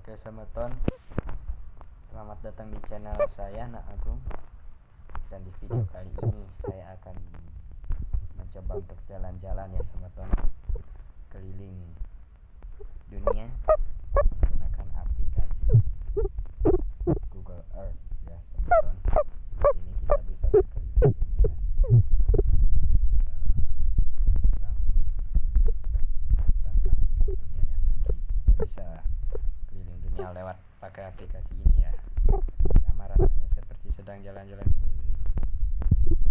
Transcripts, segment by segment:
Oke Semeton, selamat datang di channel saya Nak Agung. Dan di video kali ini saya akan mencoba untuk jalan-jalan ya Semeton, keliling dunia menggunakan aplikasi Google Earth ya Semeton. Ini kita bisa berkeliling dunia secara langsung tanpa harus ke dunia yang asli. Kita bisa keliling dunia lewat pakai aplikasi ini ya. Sama rasanya seperti sedang jalan-jalan keliling dunia,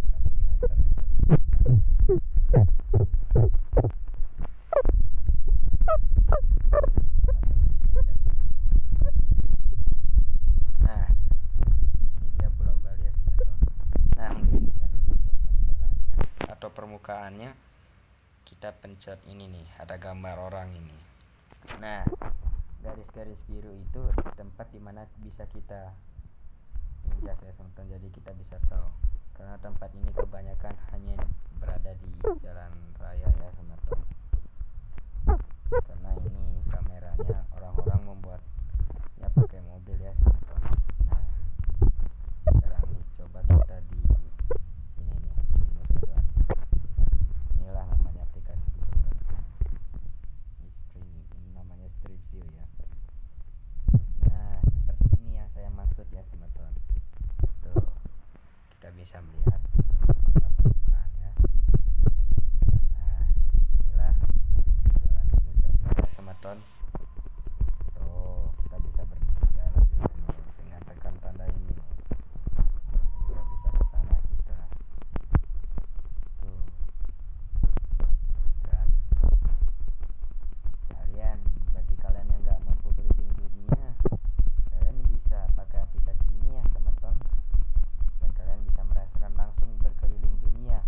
tetapi dengan cara yang lebih cepat ya. Nah, ini dia Pulau Bali ya Semeton. Nah, untuk lihat tempat jalannya atau permukaannya, kita pencet ini nih, ada gambar orang ini. Nah, garis-garis biru itu tempat dimana bisa kita injak ya Semeton, jadi kita bisa tahu karena tempat ini kebanyakan hanya berada di jalan raya ya Semeton, karena ini kameranya orang-orang membuat ya pakai mobil ya Semeton. Nah, sekarang nih coba kita di sini nih, di Nusa Dua nih. Inilah namanya aplikasi Google Earth. Di streaming ini namanya Street View ya. Nah, seperti ini yang saya maksud ya Semeton. Tuh, kita bisa melihat apakah permukaannya. Nah, inilah jalan di Nusa Dua Semeton. Tuh, kita bisa berjalan juga nih dengan tekan tanda ini. Dan juga bisa ke sana kita. Tuh, kan bagi kalian yang nggak mampu keliling dunia, kalian bisa pakai aplikasi ini ya Semeton, dan kalian bisa merasakan langsung berkeliling dunia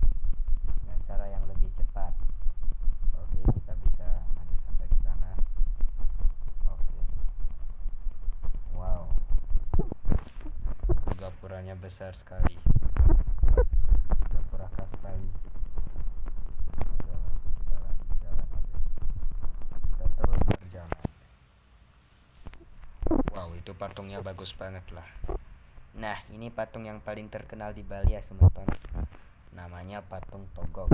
dengan cara yang lebih cepat. Oke, kita bisa maju sampai ke sana. Oke, wow, gapuranya besar sekali, gapura khas Bali. Oke, langsung kita lanjut jalan aja, kita terus berjalan. Wow, itu patungnya bagus banget lah. Nah, ini patung yang paling terkenal di Bali ya Semeton, namanya patung Togog.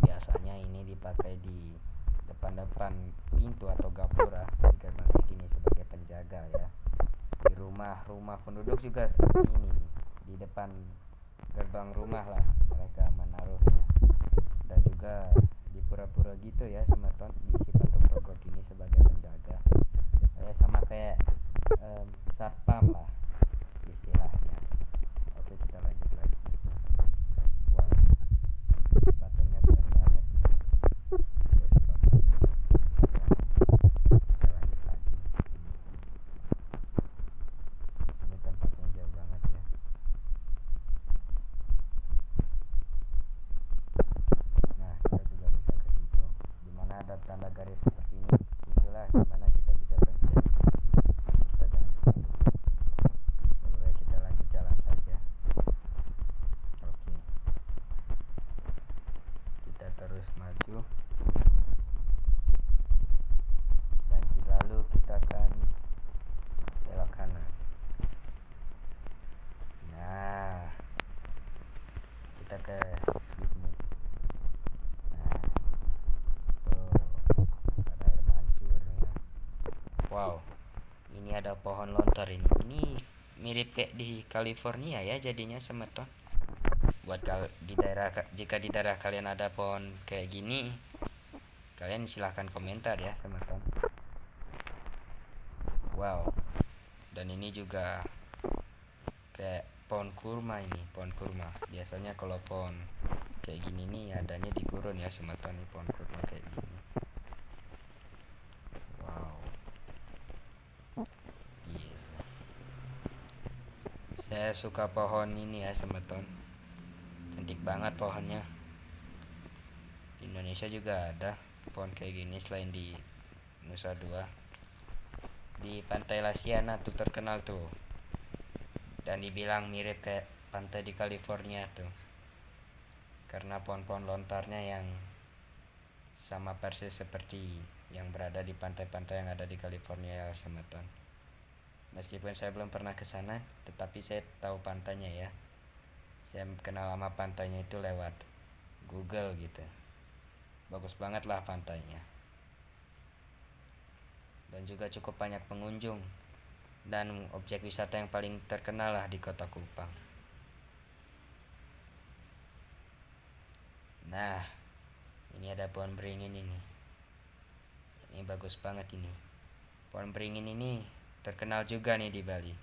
Biasanya ini dipakai di depan-depan pintu atau gapura di gerbang kayak gini sebagai penjaga ya. Di rumah-rumah penduduk juga seperti ini, di depan gerbang rumah lah mereka menaruhnya. Dan juga di pura-pura gitu ya Semeton, diisi patung Togog ini sebagai penjaga. Sama kayak satpam lah istilahnya. Oke, kita lanjut lagi. Wow, patungnya keren banget nih, saya suka banget. Kita lanjut lagi. Ini tempatnya jauh banget ya. Nah, kita juga bisa ke situ dimana ada tanda garis seperti ini. Itulah dimana kita bisa berjalan. Kita jangan ke situ, lebih baik kita lanjut jalan saja. Oke, kita terus maju dan lalu kita akan belok kanan. Nah, kita ke sini. Nah, tuh ada air mancurnya. Wow, ini ada pohon lontar ini. Ini mirip kayak di California ya jadinya Semeton. Buat jika di daerah kalian ada pohon kayak gini, kalian silahkan komentar ya Semeton. Wow, dan ini juga kayak pohon kurma ini, pohon kurma. Biasanya kalau pohon kayak gini nih adanya di gurun ya Semeton, nih pohon kurma kayak gini. Wow, gila. Saya suka pohon ini ya Semeton, cantik banget pohonnya. Di Indonesia juga ada pohon kayak gini selain di Nusa Dua. Di Pantai Lasiana tuh terkenal tuh, dan dibilang mirip kayak pantai di California tuh, karena pohon-pohon lontarnya yang sama persis seperti yang berada di pantai-pantai yang ada di California ya teman-teman. Meskipun saya belum pernah ke sana, tetapi saya tahu pantainya ya. Saya kenal nama pantainya itu lewat Google gitu. Bagus banget lah pantainya. Dan juga cukup banyak pengunjung. Dan objek wisata yang paling terkenal lah di kota Kupang. Nah, ini ada pohon beringin ini. Ini bagus banget ini. Pohon beringin ini terkenal juga nih di Bali.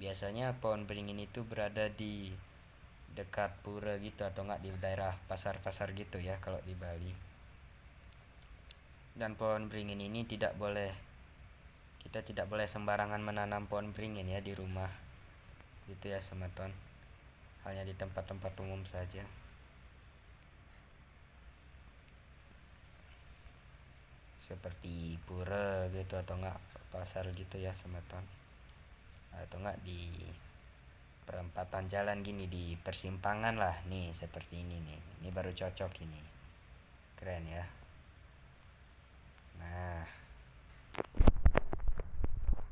Biasanya pohon beringin itu berada di dekat pura gitu atau enggak di daerah pasar-pasar gitu ya kalau di Bali. Dan pohon beringin ini kita tidak boleh sembarangan menanam pohon beringin ya di rumah. Gitu ya teman-teman. Hanya di tempat-tempat umum saja. Seperti pura gitu atau enggak pasar gitu ya teman-teman. Atau enggak di perempatan jalan gini, di persimpangan lah nih seperti ini nih. Ini baru cocok ini. Keren ya. Nah,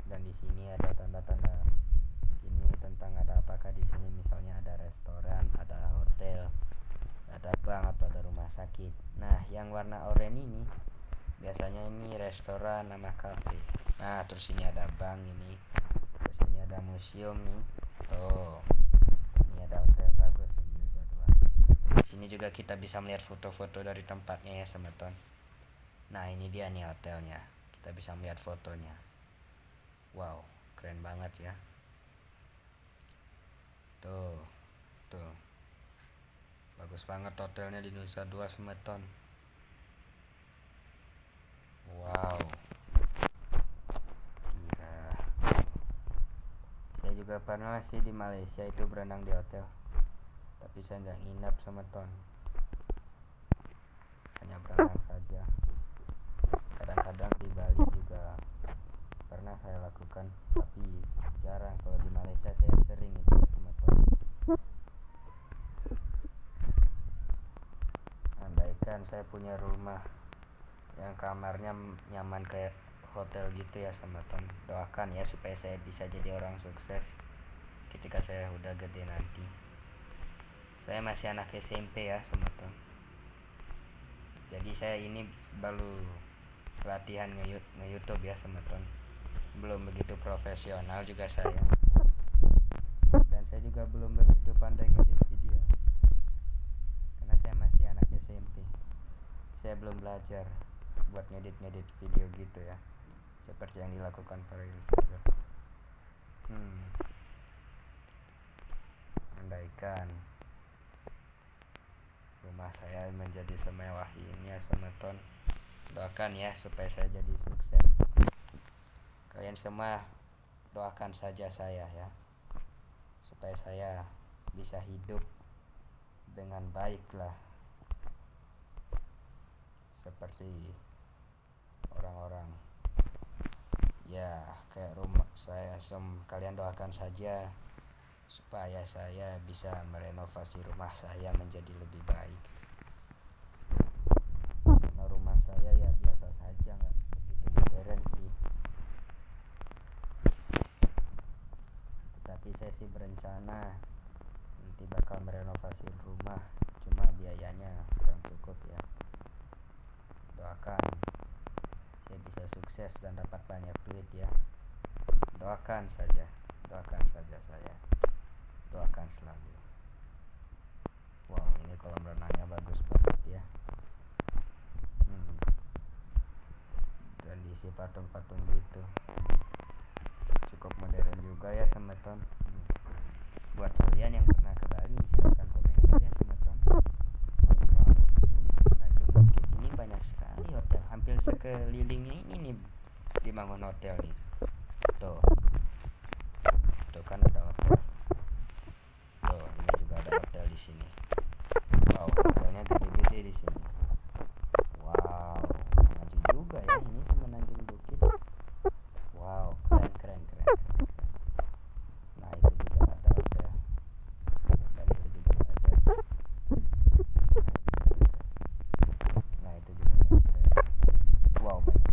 dan di sini ada tanda-tanda ini tentang ada apakah di sini, misalnya ada restoran, ada hotel, ada bank atau ada rumah sakit. Nah, yang warna oranye ini biasanya ini restoran nama kafe. Nah, terus ini ada bank ini. Terus ini ada museum nih. Tuh. Ini ada hotel bagus ini juga tuh. Di sini juga kita bisa melihat foto-foto dari tempatnya ya, teman-teman. Nah, ini dia nih hotelnya. Kita bisa melihat fotonya. Wow, keren banget ya. Tuh. Tuh. Bagus banget hotelnya di Nusa Dua, teman-teman. Wow. Gila. Saya juga pernah sih di Malaysia itu berenang di hotel. Tapi saya nggak nginap sama Ton. Hanya berenang saja. Kadang-kadang di Bali juga pernah saya lakukan, tapi jarang. Kalau di Malaysia saya sering itu sama Ton. Andaikan saya punya rumah yang kamarnya nyaman kayak hotel gitu ya sama Ton. Doakan ya supaya saya bisa jadi orang sukses ketika saya udah gede nanti. Saya masih anak SMP ya sama Ton. Jadi saya ini baru latihan nge-YouTube ya sama Ton. Belum begitu profesional juga saya. Dan saya juga belum begitu pandai ngedit video. Karena saya masih anak SMP. Saya belum belajar buat ngedit video gitu ya, seperti yang dilakukan para YouTuber. Andaikan rumah saya menjadi semewah ini ya teman-teman. Doakan ya supaya saya jadi sukses. Kalian semua doakan saja saya ya, supaya saya bisa hidup dengan baik lah, seperti orang-orang ya kayak rumah saya. Kalian doakan saja supaya saya bisa merenovasi rumah saya menjadi lebih baik. Karena rumah saya ya biasa saja, nggak begitu modern sih. Tetapi saya sih berencana nanti bakal merenovasi rumah, cuma biayanya kurang cukup ya. Doakan saya bisa sukses dan dapat banyak duit ya. Doakan saja saya. Doakan selalu. Wow, ini kolam renangnya bagus banget ya. Dan diisi patung-patung gitu. Cukup modern juga ya teman-teman. Buat kalian yang pernah ke Bali, silahkan komentar ya teman-teman. Wow, ini di Semenanjung Bukit ini banyak sekali hotel. Hampir sekeliling ini nih dibangun hotel nih. Tuh kan ada hotel. Tuh, ini juga ada hotel di sini. Wow, hotelnya gede-gede di sini. Wow, maju juga ya ini Semenanjung Bukit. Wow, keren. Nah, itu juga ada hotel. Dan itu juga ada. Nah, itu juga ada hotel. Wow, banyak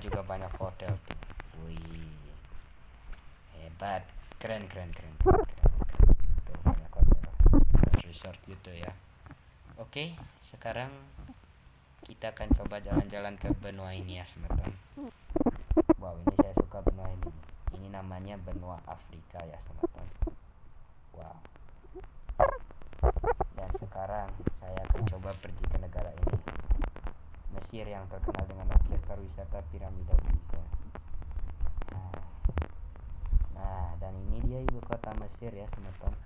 juga banyak hotel tuh. Wih, hebat, keren keren keren, keren. Tuh banyak hotel, resort gitu ya. Oke, sekarang kita akan coba jalan-jalan ke benua ini ya teman-teman. Wow, ini saya suka benua ini. Ini namanya benua Afrika ya teman-teman. Wow. Dan sekarang saya akan coba pergi ke negara ini, Mesir, yang terkenal dengan objek pariwisata piramida Giza. Nah, dan ini dia ibu kota Mesir ya teman-teman.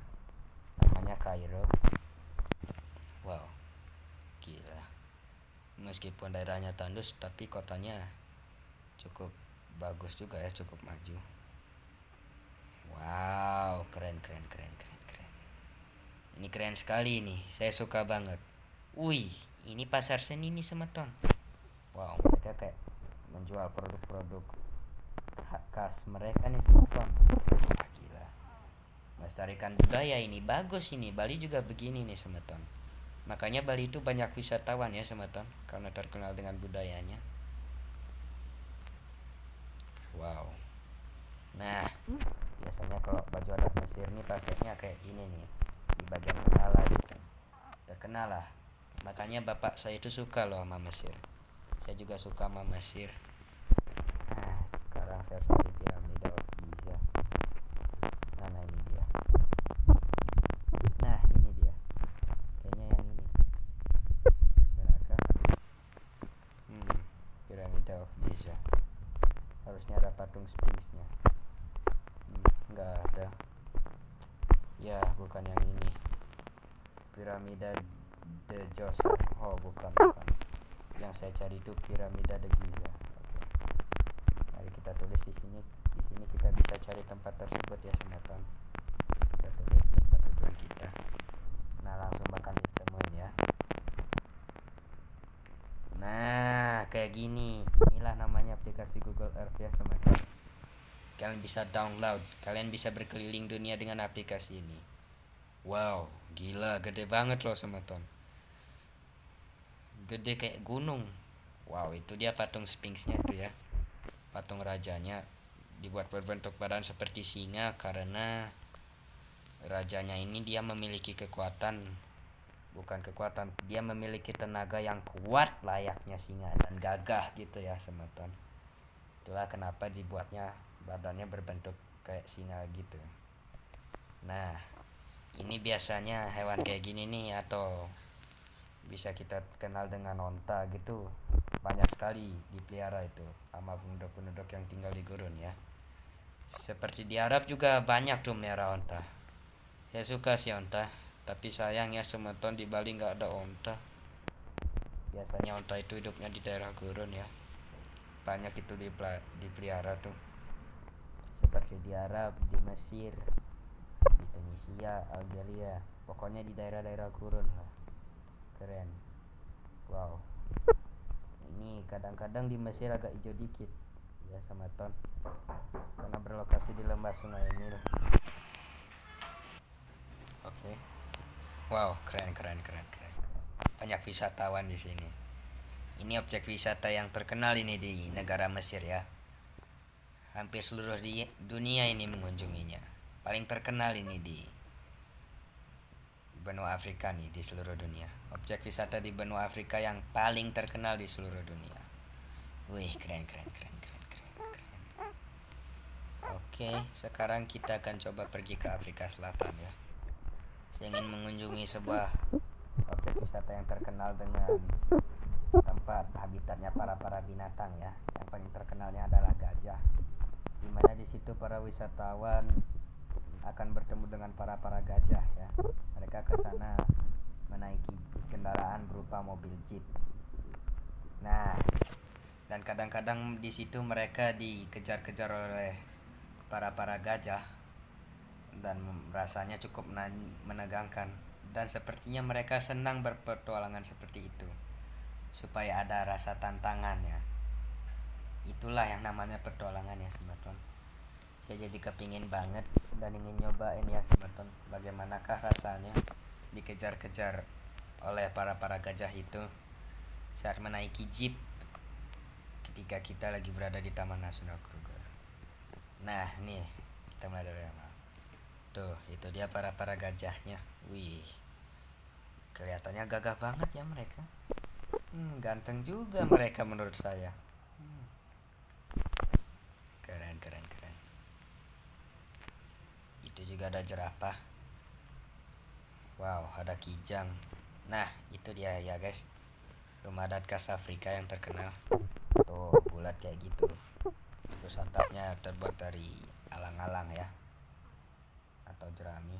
Namanya Kairo. Wow, gila. Meskipun daerahnya tandus, tapi kotanya cukup bagus juga ya, cukup maju. Wow, keren keren keren keren keren. Ini keren sekali nih, saya suka banget. Wih, ini pasar seni nih teman-teman. Wow, mereka kayak menjual produk-produk khas mereka nih teman-teman. Wah, gila. Melestarikan budaya ini bagus ini. Bali juga begini nih teman-teman. Makanya Bali itu banyak wisatawan ya teman-teman, karena terkenal dengan budayanya. Wow. Nah, biasanya kalau baju adat Mesir nih pakainya kayak gini nih, di bagian kepala gitu. Terkenal lah. Makanya bapak saya itu suka loh sama Mesir. Saya juga suka sama Mesir. Nah, sekarang saya harus cari piramida of Giza. Nah, ini dia. Nah, ini dia. Kayaknya yang ini. Benarkah? Piramida of Giza. Harusnya ada patung Sphinx-nya. Nggak ada. Ya, bukan yang ini. Piramida de Djoser. Oh, bukan. Yang saya cari itu piramida de Giza. Oke. Mari kita tulis di sini. Di sini kita bisa cari tempat tersebut ya teman-teman. Kita tulis tempat tujuan kita. Nah, langsung bakal ditemuin ya. Nah, kayak gini. Inilah namanya aplikasi Google Earth ya teman-teman. Kalian bisa download, kalian bisa berkeliling dunia dengan aplikasi ini. Wow, gila, gede banget loh teman-teman. Gede kayak gunung. Wow, itu dia patung Sphinx-nya tuh ya. Patung rajanya dibuat berbentuk badan seperti singa karena rajanya ini dia memiliki kekuatan, bukan kekuatan, dia memiliki tenaga yang kuat layaknya singa dan gagah gitu ya teman-teman. Itulah kenapa dibuatnya badannya berbentuk kayak singa gitu. Nah, ini biasanya hewan kayak gini nih, atau bisa kita kenal dengan onta gitu, banyak sekali dipelihara itu sama penduduk-penduduk yang tinggal di gurun ya. Seperti di Arab juga banyak tuh melihara onta. Saya suka sih onta, tapi sayangnya teman-teman di Bali nggak ada onta. Biasanya onta itu hidupnya di daerah gurun ya. Banyak itu dipelihara tuh. Seperti di Arab, di Mesir, di Tunisia, Algeria, pokoknya di daerah-daerah gurun lah. Keren. Wow. Ini kadang-kadang di Mesir agak hijau dikit ya sama ton, karena berlokasi di lembah sungai Nil. Oke. Wow, keren keren keren keren. Banyak wisatawan di sini. Ini objek wisata yang terkenal ini di negara Mesir ya. Hampir seluruh dunia ini mengunjunginya. Paling terkenal ini di benua Afrika nih, di seluruh dunia. Objek wisata di benua Afrika yang paling terkenal di seluruh dunia. Wih, keren keren keren keren keren keren. Oke, sekarang kita akan coba pergi ke Afrika Selatan ya. Saya ingin mengunjungi sebuah objek wisata yang terkenal dengan tempat habitatnya para binatang ya. Yang paling terkenalnya adalah gajah, dimana di situ para wisatawan akan bertemu dengan para gajah ya. Mereka ke sana menaiki kendaraan berupa mobil jeep. Nah, dan kadang-kadang di situ mereka dikejar-kejar oleh para gajah, dan rasanya cukup menegangkan, dan sepertinya mereka senang berpetualangan seperti itu supaya ada rasa tantangannya. Itulah yang namanya petualangan ya teman-teman. Saya jadi kepingin banget dan ingin nyobain ya teman-teman, bagaimanakah rasanya dikejar-kejar oleh para gajah itu saat menaiki jeep. ketika kita lagi berada di Taman Nasional Kruger. Nah, nih kita mulai dari awal. Tuh, itu dia para gajahnya. Wih, kelihatannya gagah banget ya mereka. Ganteng juga mereka menurut saya. Keren. Itu juga ada jerapah. Wow, ada kijang. Nah, itu dia ya guys, rumah adat khas Afrika yang terkenal. Tuh, bulat kayak gitu. Terus atapnya terbuat dari alang-alang ya, atau jerami.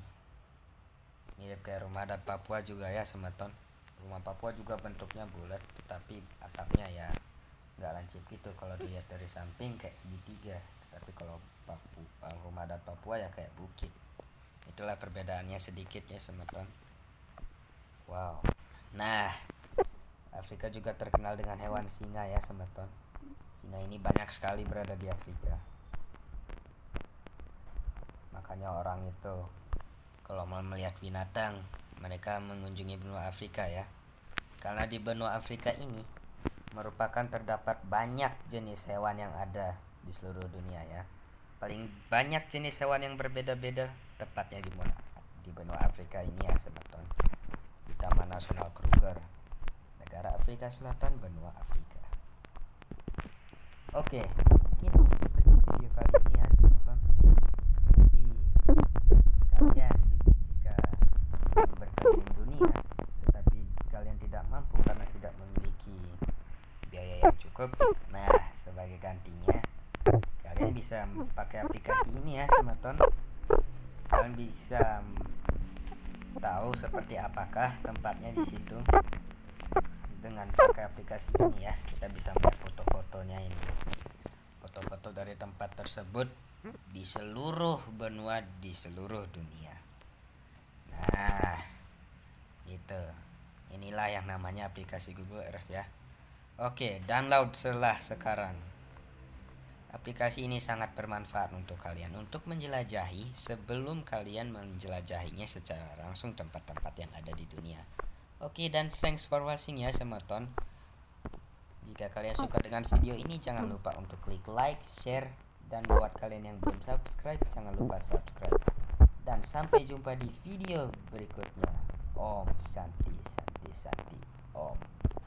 Mirip kayak rumah adat Papua juga ya semeton. Rumah Papua juga bentuknya bulat, tetapi atapnya ya nggak lancip gitu. Kalau dilihat dari samping kayak segitiga, tapi kalau rumah adat Papua ya kayak bukit. Itulah perbedaannya sedikit ya semeton. Wow. Nah, Afrika juga terkenal dengan hewan singa ya semeton. Singa ini banyak sekali berada di Afrika. Makanya orang itu kalau mau melihat binatang, mereka mengunjungi benua Afrika ya. Karena di benua Afrika ini merupakan terdapat banyak jenis hewan yang ada di seluruh dunia ya. Paling banyak jenis hewan yang berbeda-beda tepatnya di benua Afrika ini ya semeton. Di Taman Nasional Kruger, negara Afrika Selatan, benua Afrika. Oke, mungkin segitu saja video kali ini ya semeton. Kalian jika ingin berkeliling dunia tetapi kalian tidak mampu karena tidak memiliki biaya yang cukup, nah sebagai gantinya kalian bisa pakai aplikasi ini ya semeton. Kalian bisa tahu seperti apakah tempatnya di situ dengan pakai aplikasi ini ya. Kita bisa melihat foto-fotonya ini, foto-foto dari tempat tersebut di seluruh benua di seluruh dunia. Nah, itu inilah yang namanya aplikasi Google Earth ya. Oke, download sekarang. Aplikasi ini sangat bermanfaat untuk kalian untuk menjelajahi sebelum kalian menjelajahinya secara langsung tempat-tempat yang ada di dunia. Oke, dan thanks for watching ya semeton. Jika kalian suka dengan video ini, jangan lupa untuk klik like, share, dan buat kalian yang belum subscribe, jangan lupa subscribe. Dan sampai jumpa di video berikutnya. Om Shanti Shanti Shanti Om.